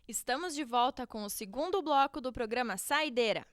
Estamos de volta com o segundo bloco do programa Saideira.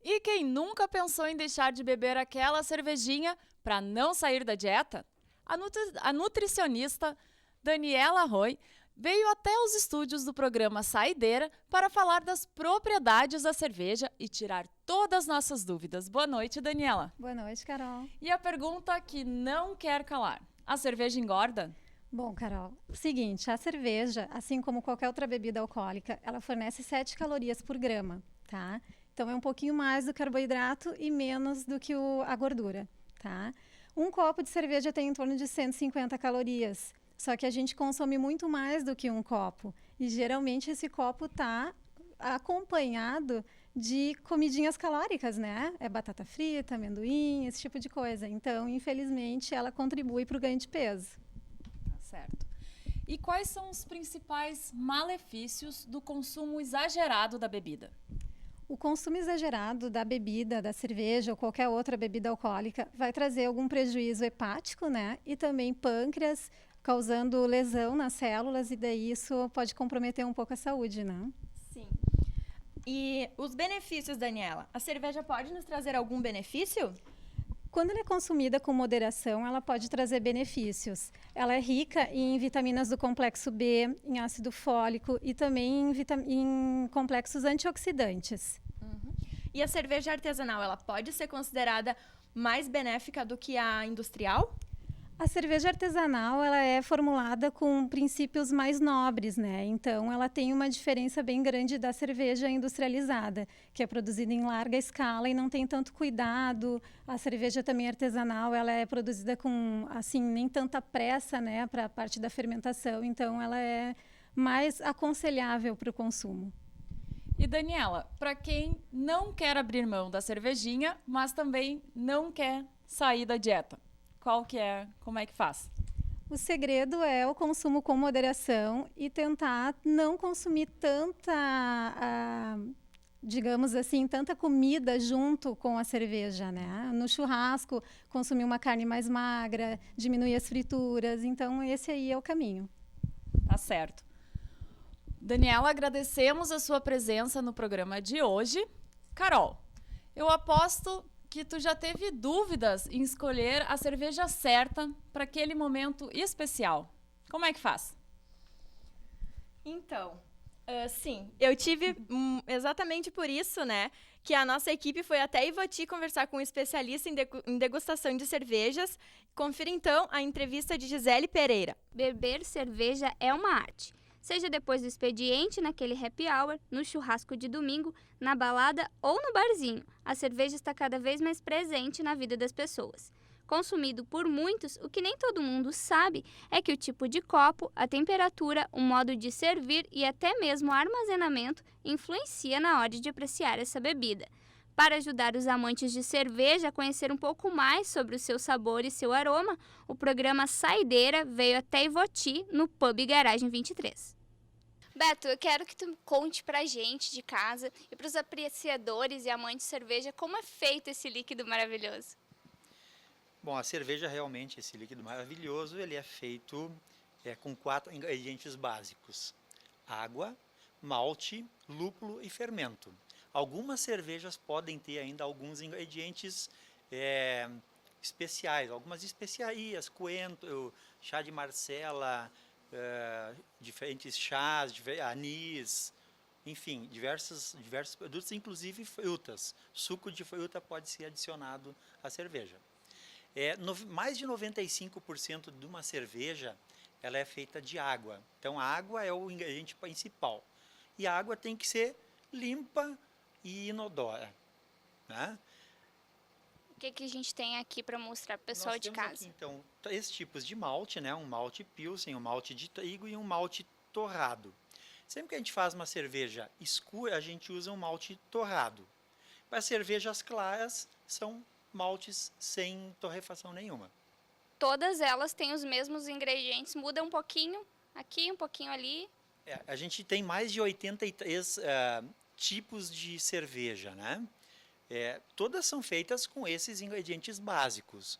E quem nunca pensou em deixar de beber aquela cervejinha para não sair da dieta? A nutricionista Daniela Roy veio até os estúdios do programa Saideira para falar das propriedades da cerveja e tirar todas as nossas dúvidas. Boa noite, Daniela. Boa noite, Carol. E a pergunta que não quer calar: a cerveja engorda? Bom, Carol, seguinte, a cerveja, assim como qualquer outra bebida alcoólica, ela fornece 7 calorias por grama, tá? Então é um pouquinho mais do carboidrato e menos do que a gordura, tá? Um copo de cerveja tem em torno de 150 calorias, só que a gente consome muito mais do que um copo. E geralmente esse copo está acompanhado de comidinhas calóricas, né? É batata frita, amendoim, esse tipo de coisa. Então, infelizmente, ela contribui para o ganho de peso. Certo. E quais são os principais malefícios do consumo exagerado da bebida? O consumo exagerado da bebida, da cerveja ou qualquer outra bebida alcoólica vai trazer algum prejuízo hepático, né? E também pâncreas, causando lesão nas células, e daí isso pode comprometer um pouco a saúde, né? Sim. E os benefícios, Daniela? A cerveja pode nos trazer algum benefício? Quando ela é consumida com moderação, ela pode trazer benefícios. Ela é rica em vitaminas do complexo B, em ácido fólico e também em complexos antioxidantes. Uhum. E a cerveja artesanal, ela pode ser considerada mais benéfica do que a industrial? A cerveja artesanal, ela é formulada com princípios mais nobres, né? Então, ela tem uma diferença bem grande da cerveja industrializada, que é produzida em larga escala e não tem tanto cuidado. A cerveja também artesanal, ela é produzida com, assim, nem tanta pressa, né, para a parte da fermentação. Então, ela é mais aconselhável para o consumo. E Daniela, para quem não quer abrir mão da cervejinha, mas também não quer sair da dieta, como é que faz? O segredo é o consumo com moderação e tentar não consumir tanta, digamos assim, tanta comida junto com a cerveja, né? No churrasco, consumir uma carne mais magra, diminuir as frituras. Então, esse aí é o caminho. Tá certo. Daniela, agradecemos a sua presença no programa de hoje. Carol, eu aposto que tu já teve dúvidas em escolher a cerveja certa para aquele momento especial. Como é que faz? Então, sim, eu tive exatamente por isso, né, que a nossa equipe foi até Ivoti conversar com um especialista em degustação de cervejas. Confira então a entrevista de Gisele Pereira. Beber cerveja é uma arte. Seja depois do expediente, naquele happy hour, no churrasco de domingo, na balada ou no barzinho, a cerveja está cada vez mais presente na vida das pessoas. Consumido por muitos, o que nem todo mundo sabe é que o tipo de copo, a temperatura, o modo de servir e até mesmo o armazenamento influencia na hora de apreciar essa bebida. Para ajudar os amantes de cerveja a conhecer um pouco mais sobre o seu sabor e seu aroma, o programa Saideira veio até Ivoti, no Pub Garagem 23. Beto, eu quero que tu conte pra gente de casa e pros apreciadores e amantes de cerveja como é feito esse líquido maravilhoso. Bom, a cerveja realmente, esse líquido maravilhoso, ele é feito com 4 ingredientes básicos: água, malte, lúpulo e fermento. Algumas cervejas podem ter ainda alguns ingredientes especiais, algumas especiarias, coentro, chá de Marcela, diferentes chás, anis, enfim, diversos produtos, inclusive frutas. Suco de fruta pode ser adicionado à cerveja. Mais de 95% de uma cerveja ela é feita de água. Então, a água é o ingrediente principal. E a água tem que ser limpa e inodora, né? O que a gente tem aqui para mostrar para o pessoal Nós de temos casa? Aqui, então, 3 tipos de malte, né? Um malte pilsen, um malte de trigo e um malte torrado. Sempre que a gente faz uma cerveja escura, a gente usa um malte torrado. Para cervejas claras, são maltes sem torrefação nenhuma. Todas elas têm os mesmos ingredientes, muda um pouquinho aqui, um pouquinho ali. A gente tem mais de 83 tipos de cerveja, né? Todas são feitas com esses ingredientes básicos.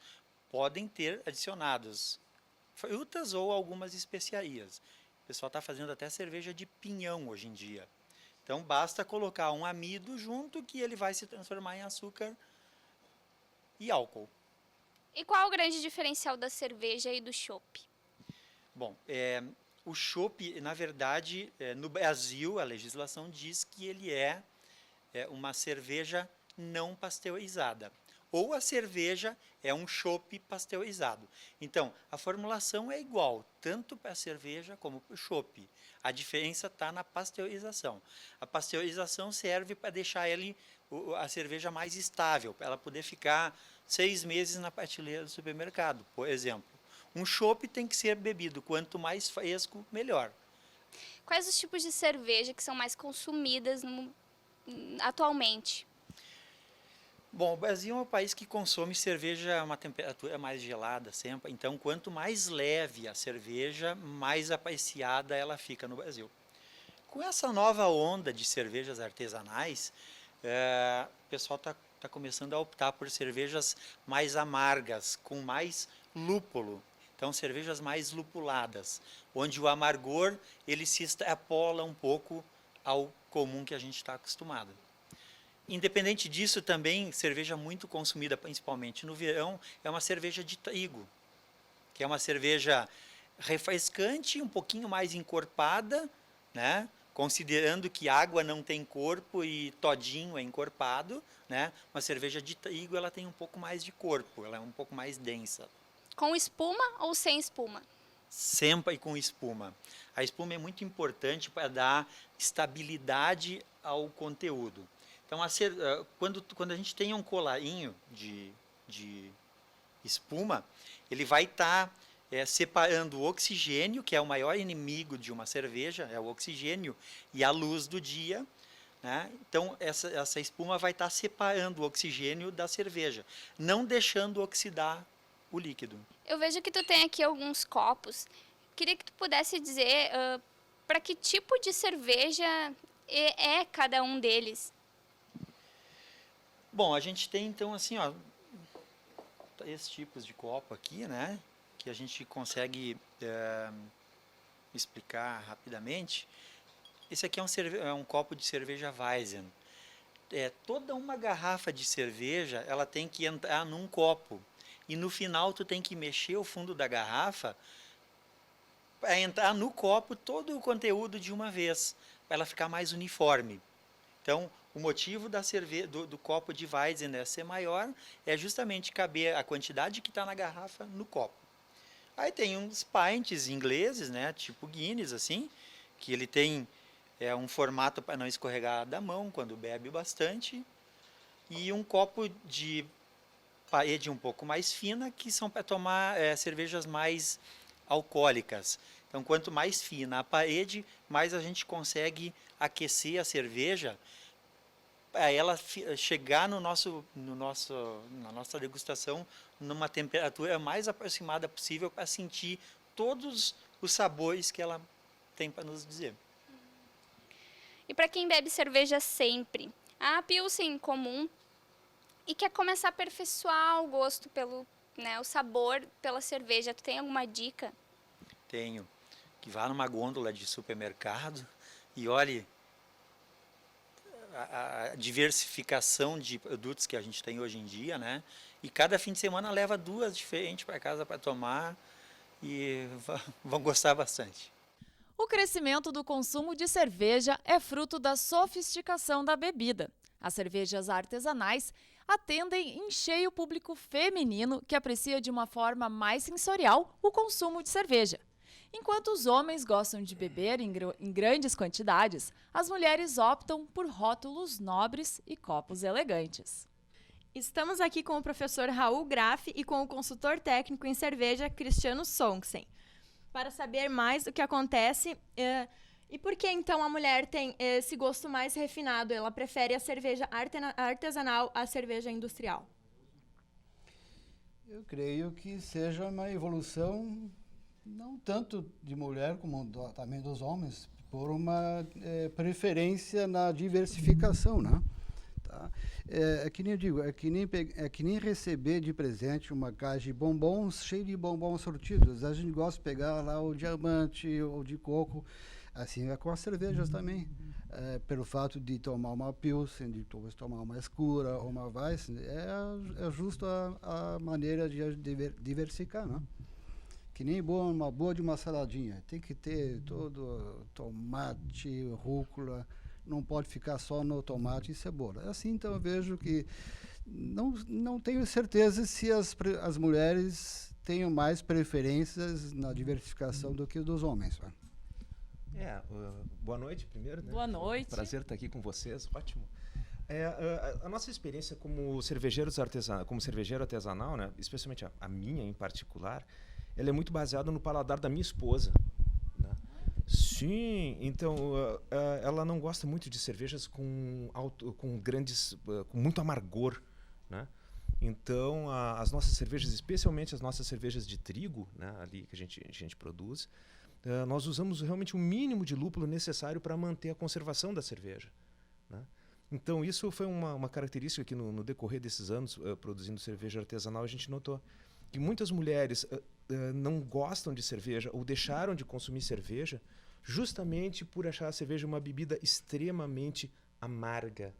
Podem ter adicionados frutas ou algumas especiarias. pessoal está fazendo até cerveja de pinhão hoje em dia. Então, basta colocar um amido junto que ele vai se transformar em açúcar e álcool. E qual o grande diferencial da cerveja e do chopp? Bom, o chopp, na verdade, no Brasil, a legislação diz que ele é uma cerveja não pasteurizada. Ou a cerveja é um chopp pasteurizado. Então, a formulação é igual, tanto para a cerveja como para o chopp. A diferença está na pasteurização. A pasteurização serve para deixar a cerveja mais estável, para ela poder ficar 6 meses na prateleira do supermercado, por exemplo. Um chopp tem que ser bebido, quanto mais fresco, melhor. Quais os tipos de cerveja que são mais consumidas atualmente? Bom, o Brasil é um país que consome cerveja a uma temperatura mais gelada sempre. Então, quanto mais leve a cerveja, mais apreciada ela fica no Brasil. Com essa nova onda de cervejas artesanais, o pessoal está começando a optar por cervejas mais amargas, com mais lúpulo. Então, cervejas mais lupuladas, onde o amargor ele se extrapola um pouco ao comum que a gente está acostumado. Independente disso, também, cerveja muito consumida, principalmente no verão, é uma cerveja de trigo, que é uma cerveja refrescante, um pouquinho mais encorpada, né? Considerando que água não tem corpo e todinho é encorpado, né? Uma cerveja de trigo ela tem um pouco mais de corpo, ela é um pouco mais densa. Com espuma ou sem espuma? Sempre com espuma. A espuma é muito importante para dar estabilidade ao conteúdo. Então, quando a gente tem um colarinho de espuma, ele vai estar separando o oxigênio, que é o maior inimigo de uma cerveja, é o oxigênio e a luz do dia. Né? Então, essa espuma vai estar separando o oxigênio da cerveja, não deixando oxidar o líquido. Eu vejo que tu tem aqui alguns copos. Queria que tu pudesse dizer para que tipo de cerveja é cada um deles. Bom, a gente tem então assim, ó, 3 tipos de copo aqui, né? Que a gente consegue explicar rapidamente. Esse aqui é um copo de cerveja Weizen. Toda uma garrafa de cerveja, ela tem que entrar num copo. E no final tu tem que mexer o fundo da garrafa para entrar no copo todo o conteúdo de uma vez, para ela ficar mais uniforme. Então, o motivo do copo de Weizen ser maior é justamente caber a quantidade que está na garrafa no copo. Aí tem uns pints ingleses, né, tipo Guinness, assim, que ele tem um formato para não escorregar da mão quando bebe bastante, e um copo de parede um pouco mais fina, que são para tomar cervejas mais alcoólicas. Então, quanto mais fina a parede, mais a gente consegue aquecer a cerveja para ela chegar na nossa degustação numa temperatura mais aproximada possível para sentir todos os sabores que ela tem para nos dizer. E para quem bebe cerveja sempre, a Pilsen comum e quer começar a aperfeiçoar o gosto o sabor pela cerveja, tu tem alguma dica? Tenho. Que vá numa gôndola de supermercado e olhe a diversificação de produtos que a gente tem hoje em dia, né? E cada fim de semana leva 2 diferentes para casa para tomar e vão gostar bastante. O crescimento do consumo de cerveja é fruto da sofisticação da bebida. As cervejas artesanais atendem em cheio o público feminino que aprecia de uma forma mais sensorial o consumo de cerveja. Enquanto os homens gostam de beber em grandes quantidades, as mulheres optam por rótulos nobres e copos elegantes. Estamos aqui com o professor Raul Graff e com o consultor técnico em cerveja, Cristiano Sonksen, para saber mais o que acontece e por que então a mulher tem esse gosto mais refinado, ela prefere a cerveja artesanal à cerveja industrial. Eu creio que seja uma evolução não tanto de mulher como também dos homens, por uma preferência na diversificação, né? Tá? É que nem eu digo, é que nem receber de presente uma caixa de bombons cheia de bombons sortidos. A gente gosta de pegar lá o diamante ou de coco. Assim é com as cervejas também. Pelo fato de tomar uma Pilsen, de talvez tomar uma escura ou uma Weiss, é justo a maneira de diversificar, né? Que nem uma boa de uma saladinha. Tem que ter todo tomate, rúcula, não pode ficar só no tomate e cebola. Assim, então, eu vejo que não tenho certeza se as mulheres tenham mais preferências na diversificação do que dos homens. Né? Boa noite primeiro, né? Boa noite. Prazer estar aqui com vocês, ótimo. A nossa experiência como cervejeiro artesanal, né? Especialmente a minha em particular, ela é muito baseada no paladar da minha esposa. Né? Sim, então ela não gosta muito de cervejas com muito amargor, né? Então as nossas cervejas, especialmente as nossas cervejas de trigo, né? Ali que a gente produz, nós usamos realmente o mínimo de lúpulo necessário para manter a conservação da cerveja. Né? Então isso foi uma característica que no decorrer desses anos produzindo cerveja artesanal a gente notou que muitas mulheres não gostam de cerveja ou deixaram de consumir cerveja justamente por achar a cerveja uma bebida extremamente amarga.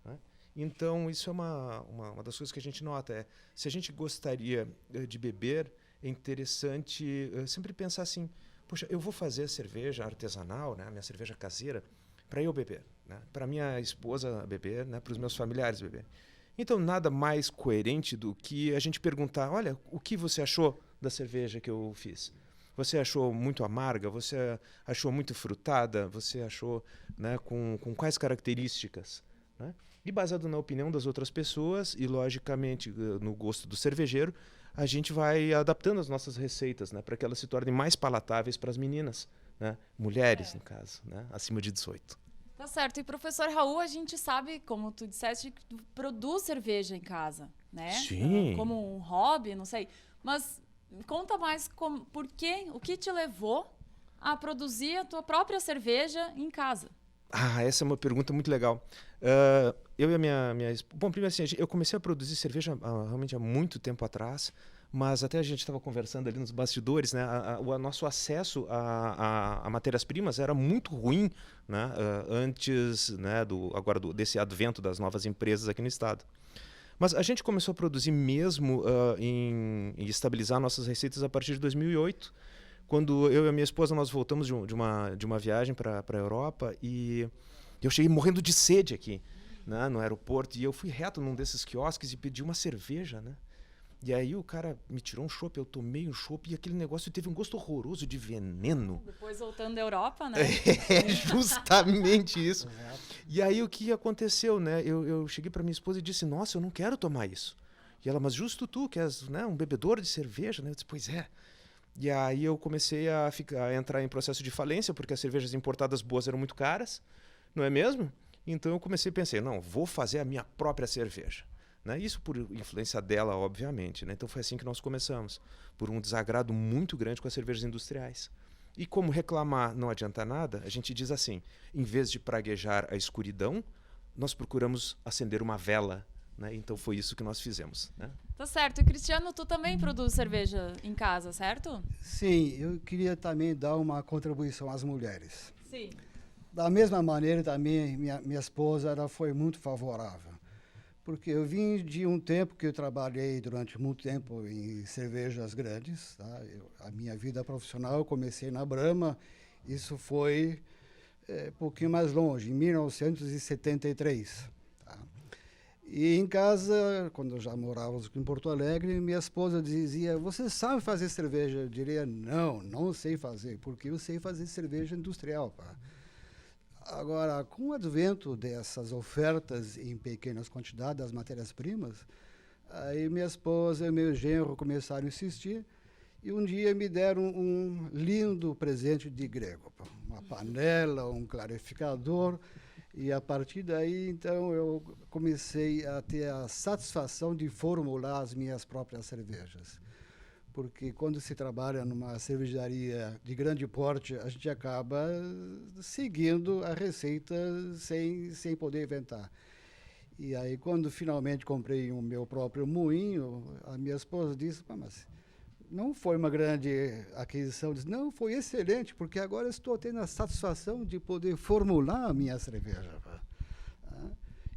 Né? Então isso é uma das coisas que a gente nota. Se a gente gostaria de beber, é interessante sempre pensar assim, poxa, eu vou fazer a cerveja artesanal, né, a minha cerveja caseira, para eu beber, né, para minha esposa beber, né, para os meus familiares beber. Então, nada mais coerente do que a gente perguntar, olha, o que você achou da cerveja que eu fiz? Você achou muito amarga? Você achou muito frutada? Você achou, né, com quais características? Né? E baseado na opinião das outras pessoas e, logicamente, no gosto do cervejeiro, a gente vai adaptando as nossas receitas, né, para que elas se tornem mais palatáveis para as meninas, né? Mulheres, no caso, né, acima de 18. Tá certo. E, professor Raul, a gente sabe, como tu disseste, que tu produz cerveja em casa, né? Sim. Como um hobby, não sei. Mas conta mais o que te levou a produzir a tua própria cerveja em casa? Essa é uma pergunta muito legal. Eu e a minha bom, primeiro assim, eu comecei a produzir cerveja realmente há muito tempo atrás, mas até a gente estava conversando ali nos bastidores, né? O nosso acesso a matérias-primas era muito ruim, né? Antes, né, desse advento das novas empresas aqui no estado. Mas a gente começou a produzir mesmo e estabilizar nossas receitas a partir de 2008, quando eu e a minha esposa nós voltamos de uma viagem para a Europa e eu cheguei morrendo de sede aqui, né, no aeroporto, e eu fui reto num desses quiosques e pedi uma cerveja, né? E aí o cara me tirou um chopp, eu tomei um chopp e aquele negócio teve um gosto horroroso de veneno. Depois voltando da Europa, né? É justamente isso. E aí o que aconteceu, né? Eu cheguei para minha esposa e disse, nossa, eu não quero tomar isso. E ela, mas justo tu, que és, né, um bebedor de cerveja, né? Eu disse, pois é. E aí eu comecei a entrar em processo de falência, porque as cervejas importadas boas eram muito caras, não é mesmo? Então eu pensei, não, vou fazer a minha própria cerveja. Né? Isso por influência dela, obviamente. Né? Então foi assim que nós começamos, por um desagrado muito grande com as cervejas industriais. E como reclamar não adianta nada, a gente diz assim, em vez de praguejar a escuridão, nós procuramos acender uma vela. Né? Então foi isso que nós fizemos. Né? Tá certo. E Cristiano, tu também produz cerveja em casa, certo? Sim, eu queria também dar uma contribuição às mulheres. Sim. Da mesma maneira, também, minha esposa ela foi muito favorável. Porque eu vim de um tempo que eu trabalhei durante muito tempo em cervejas grandes. Tá? A minha vida profissional, eu comecei na Brahma, isso foi um pouquinho mais longe, em 1973. Tá? E em casa, quando já morávamos em Porto Alegre, minha esposa dizia, você sabe fazer cerveja? Eu diria, não sei fazer, porque eu sei fazer cerveja industrial. Pá. Agora, com o advento dessas ofertas em pequenas quantidades das matérias-primas, aí minha esposa e meu genro começaram a insistir e um dia me deram um lindo presente de grego, uma panela, um clarificador, e a partir daí, então, eu comecei a ter a satisfação de formular as minhas próprias cervejas. Porque quando se trabalha numa cervejaria de grande porte, a gente acaba seguindo a receita sem poder inventar. E aí, quando finalmente comprei o meu próprio moinho, a minha esposa disse, mas não foi uma grande aquisição. Disse, não, foi excelente, porque agora estou tendo a satisfação de poder formular a minha cerveja.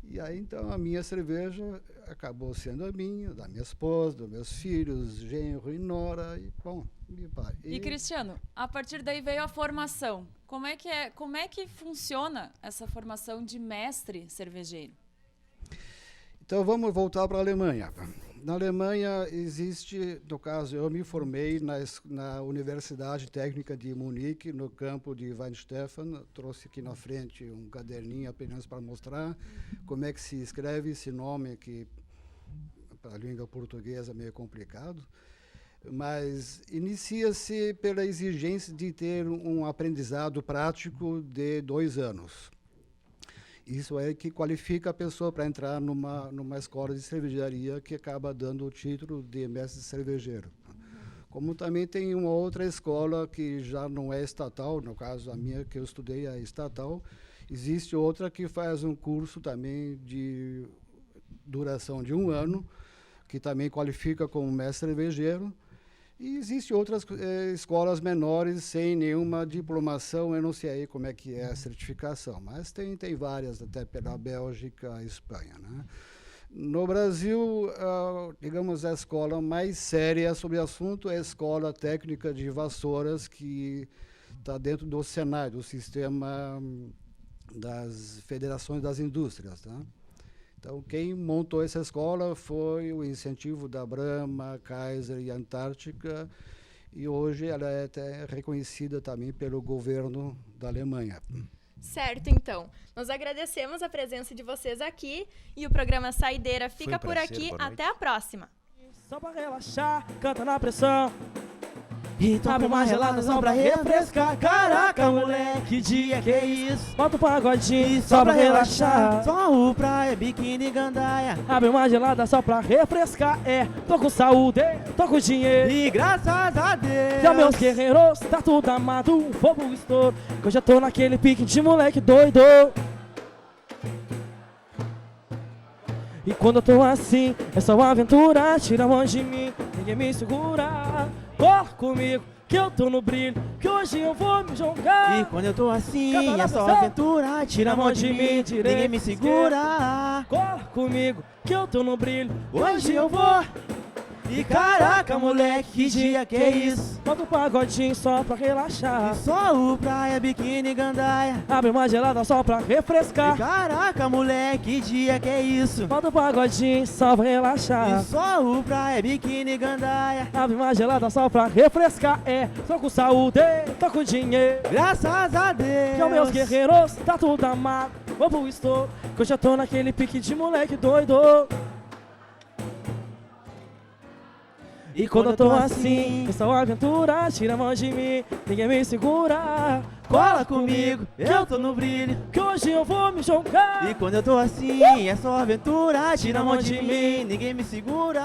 E aí, então, a minha cerveja acabou sendo a minha, da minha esposa, dos meus filhos, genro e nora, e bom, meu pai. E Cristiano, a partir daí veio a formação. Como é que funciona essa formação de mestre cervejeiro? Então, vamos voltar para a Alemanha. Na Alemanha existe, no caso, eu me formei na Universidade Técnica de Munique, no campo de Weihenstephan. Trouxe aqui na frente um caderninho apenas para mostrar como é que se escreve esse nome, que para a língua portuguesa é meio complicado. Mas inicia-se pela exigência de ter um aprendizado prático de 2 anos. Isso é que qualifica a pessoa para entrar numa escola de cervejaria que acaba dando o título de mestre cervejeiro. Como também tem uma outra escola que já não é estatal, no caso a minha que eu estudei é estatal, existe outra que faz um curso também de duração de 1 ano, que também qualifica como mestre cervejeiro. E existem outras escolas menores sem nenhuma diplomação, eu não sei aí como é que é a certificação, mas tem várias, até pela Bélgica e Espanha, né? No Brasil, digamos, a escola mais séria sobre o assunto é a Escola Técnica de Vassouras, que está dentro do Senai, do Sistema das Federações das Indústrias, tá? Então, quem montou essa escola foi o incentivo da Brahma, Kaiser e Antártica, e hoje ela é até reconhecida também pelo governo da Alemanha. Certo, então. Nós agradecemos a presença de vocês aqui e o programa Saideira fica por aqui. Até a próxima. Só pra relaxar, canta na pressão. E toma uma gelada só pra refrescar. Caraca, moleque, que dia que é isso? Bota o pagodinho só pra relaxar. Só o praia, biquíni e gandaia. Abre uma gelada só pra refrescar. Tô com saúde, tô com dinheiro. E graças a Deus. Já meus guerreiros, tá tudo amado, um fogo estouro. Que eu já tô naquele pique de moleque doido. E quando eu tô assim, é só uma aventura. Tira a mão de mim, ninguém me segura. Corre comigo, que eu tô no brilho, que hoje eu vou me jogar. E quando eu tô assim, é só aventura. Tira a mão de mim, ninguém me segura. Corre comigo, que eu tô no brilho, hoje eu vou. E caraca, moleque, que dia que é isso? Bota o pagodinho só pra relaxar. E só o praia, biquíni e gandaia. Abre uma gelada só pra refrescar. E caraca, moleque, que dia que é isso? Bota o pagodinho só pra relaxar. E só o praia, biquíni e gandaia. Abre uma gelada só pra refrescar. Tô com saúde, tô com dinheiro. Graças a Deus. Que os meus guerreiros, tá tudo amado. Vamos estou, que eu já tô naquele pique de moleque doido. E quando eu tô assim, é só aventura. Tira a mão de mim, ninguém me segura. Cola comigo, eu tô no brilho, que hoje eu vou me jogar. E quando eu tô assim, é só aventura. Tira a mão de mim, ninguém me segura.